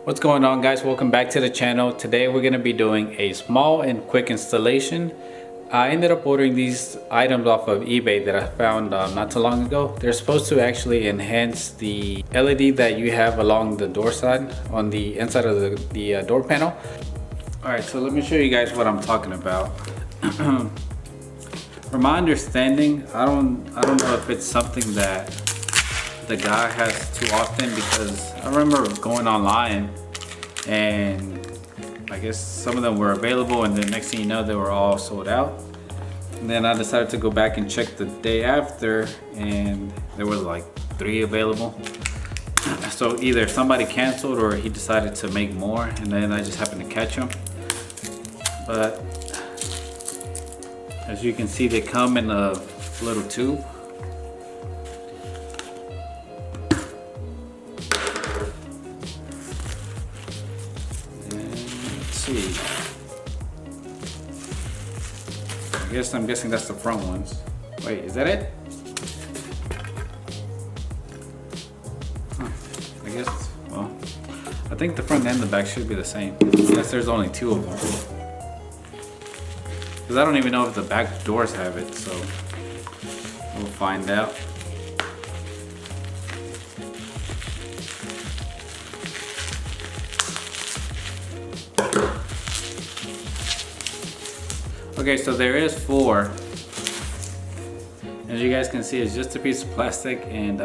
What's going on, guys? Welcome back to the channel. Today we're going to be doing a small and quick installation. I ended up ordering these items off of eBay that I found not too long ago. They're supposed to actually enhance the LED that you have along the door side on the inside of the door panel. Alright, so let me show you guys what I'm talking about. From my understanding, I don't know if it's something that the guy has too often, because I remember going online and I guess some of them were available, and then next thing you know they were all sold out. And then I decided to go back and check the day after, and there was like 3 available. So either somebody canceled or he decided to make more, and then I just happened to catch them. But as you can see, they come in a little tube. I'm guessing that's the front ones. Wait, is that it? I guess, well, I think the front and the back should be the same, unless there's only 2 of them. Because I don't even know if the back doors have it, so we'll find out. Okay, so there is 4. As you guys can see, it's just a piece of plastic, and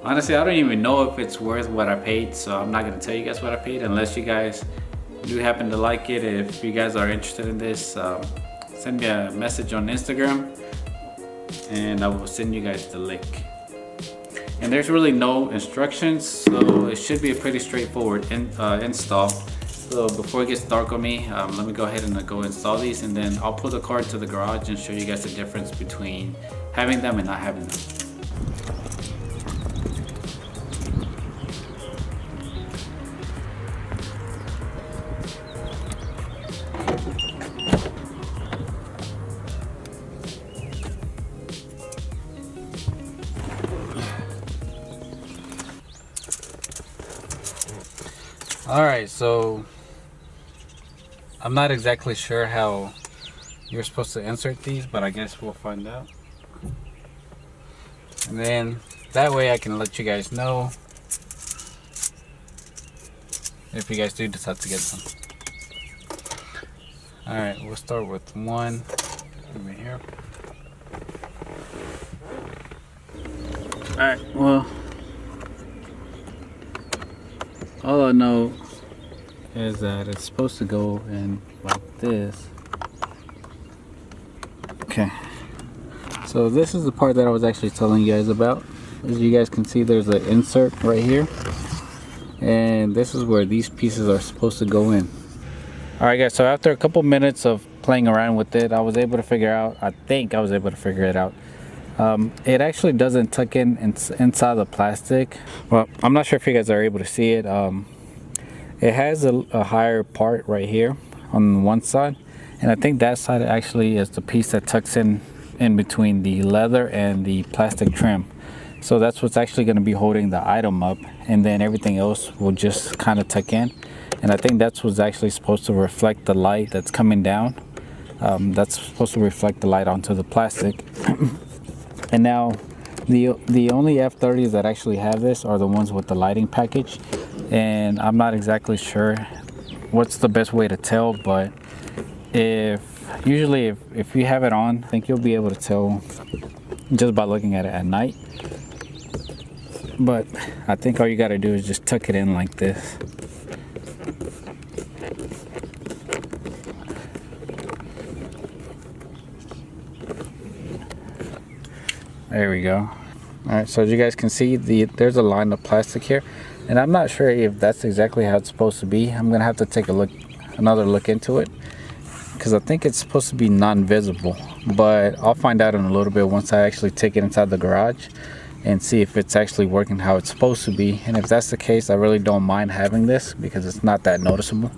honestly, I don't even know if it's worth what I paid, so I'm not gonna tell you guys what I paid unless you guys do happen to like it. If you guys are interested in this, send me a message on Instagram and I will send you guys the link. And there's really no instructions, so it should be a pretty straightforward install. So before it gets dark on me, let me go ahead and go install these, and then I'll pull the car to the garage and show you guys the difference between having them and not having them. Alright, so I'm not exactly sure how you're supposed to insert these, but I guess we'll find out. And then that way I can let you guys know if you guys do decide to get some. Alright, we'll start with one over here. Alright, well, all I know is that it's supposed to go in like this. Okay, so this is the part that I was actually telling you guys about. As you guys can see, there's an insert right here, and this is where these pieces are supposed to go in. Alright guys, so after a couple minutes of playing around with it, I was able to figure out, I think I was able to figure it out. It actually doesn't tuck in inside the plastic. Well, I'm not sure if you guys are able to see it. It has a higher part right here on one side, and I think that side actually is the piece that tucks in between the leather and the plastic trim. So that's what's actually going to be holding the item up, and then everything else will just kind of tuck in. And I think that's what's actually supposed to reflect the light that's coming down. That's supposed to reflect the light onto the plastic. And now the only F30s that actually have this are the ones with the lighting package, and I'm not exactly sure what's the best way to tell, but usually if you have it on, I think you'll be able to tell just by looking at it at night. But I think all you got to do is just tuck it in like this. There we go. Alright, so as you guys can see, there's a line of plastic here, and I'm not sure if that's exactly how it's supposed to be. I'm gonna have to take another look into it, because I think it's supposed to be non-visible, but I'll find out in a little bit once I actually take it inside the garage and see if it's actually working how it's supposed to be. And if that's the case, I really don't mind having this because it's not that noticeable.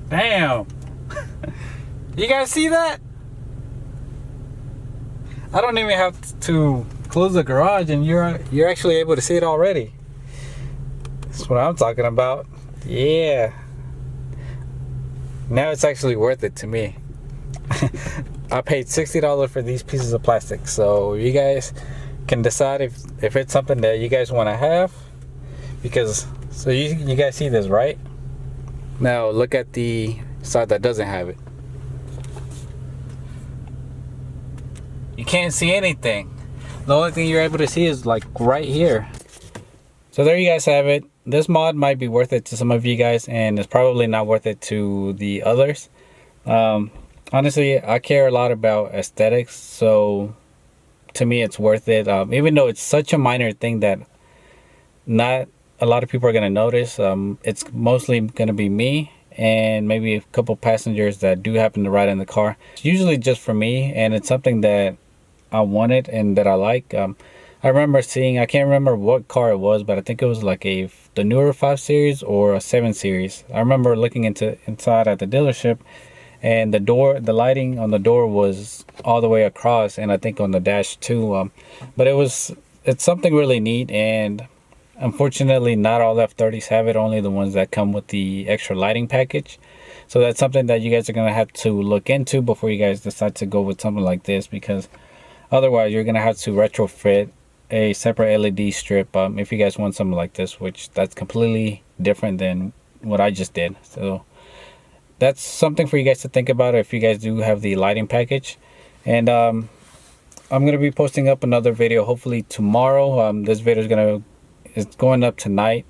Damn. You guys see that? I don't even have to close the garage and you're actually able to see it already. That's what I'm talking about. Yeah. Now it's actually worth it to me. I paid $60 for these pieces of plastic, so you guys can decide if it's something that you guys want to have, because so you guys see this, right? Now look at the side that doesn't have it. You can't see anything. The only thing you're able to see is like right here. So there you guys have it. This mod might be worth it to some of you guys, and it's probably not worth it to the others. Honestly, I care a lot about aesthetics, so to me it's worth it. Even though it's such a minor thing that not a lot of people are going to notice. It's mostly going to be me and maybe a couple passengers that do happen to ride in the car. It's usually just for me, and it's something that I wanted and that I like. I remember seeing, I can't remember what car it was, but I think it was like the newer 5 Series or a 7 Series. I remember looking inside at the dealership, and the lighting on the door was all the way across, and I think on the dash too. But it's something really neat, and unfortunately not all F30s have it, only the ones that come with the extra lighting package. So that's something that you guys are going to have to look into before you guys decide to go with something like this, because otherwise you're going to have to retrofit a separate LED strip if you guys want something like this, which that's completely different than what I just did. So that's something for you guys to think about if you guys do have the lighting package. And I'm going to be posting up another video hopefully tomorrow. This video is going up tonight.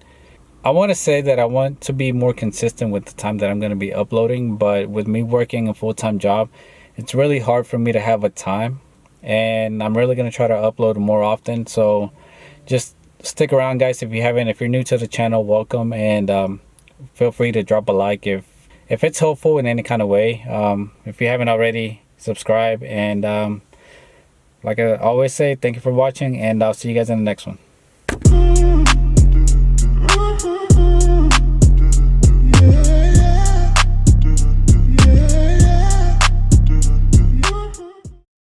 I want to say that I want to be more consistent with the time that I'm going to be uploading, but with me working a full-time job, it's really hard for me to have a time, and I'm really going to try to upload more often. So just stick around, guys. If you're new to the channel, welcome, and feel free to drop a like if it's helpful in any kind of way. If you haven't already, subscribe, and like I always say, thank you for watching, and I'll see you guys in the next one.